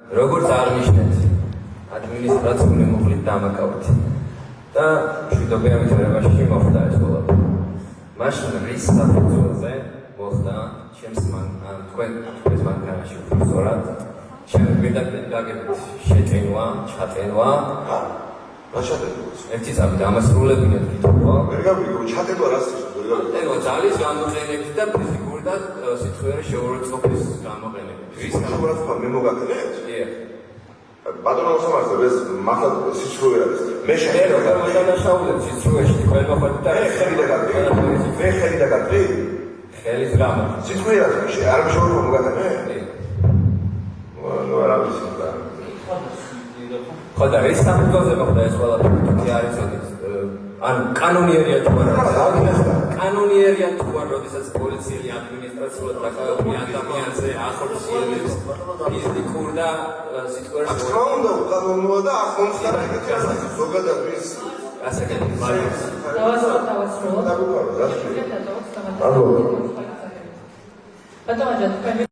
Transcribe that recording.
როგორც აღნიშნეთ, ადმინისტრაციული მოხლით დამაკავეთ და მშვიდობიან ვითარებაში მოხდა ეს ყველაფერი. მაშინ რის საფუძველზე მოხდა ჩემს თქვენს მანქანაში უბრალოდ ჩემი პირდაპირ გაგებით შეჭენვა, ჩატენვა. რა ჩატენვა? ერთი წამი დამასრულებინეთ კითხვა. ვერ გავიგო, ჩატენვა რას ისე? ego ძალის გამოყენებით და ფიზიკური და სიცოცხლის შეურაცხყოფის გამოყენებით. რის გამოყენება მე მოგაკეთეთ? კი. ბატონო სამართლე ეს მართლა სიცოცხლე არის. მე შეიძლება გადაშაულებ სიცოცხლეში თქვენ მოხდეთ და ხელი და გაკეთე. ხელის გამო. სიცოცხლე არის, არ მშოვრო მოგაკეთე? კი. ნუ არა ვიცი და. ხო და ეს საფუძველზე მოხდა ეს ყველაფერი თუ არის ან კანონიერია თუ არა კანონიერია თუ არა როდესაც პოლიციელი ადმინისტრაციულად დაკავებული ადამიანზე ახორციელებს ფიზიკურ და სიტუაციურ თქმა უნდა უკანონოა და არ მომხდარა ეგეთი ზოგადად ის ასაკები მარიოს დავასრულოთ. დაგუყარო რა შეიძლება. ბატონო, თქვენ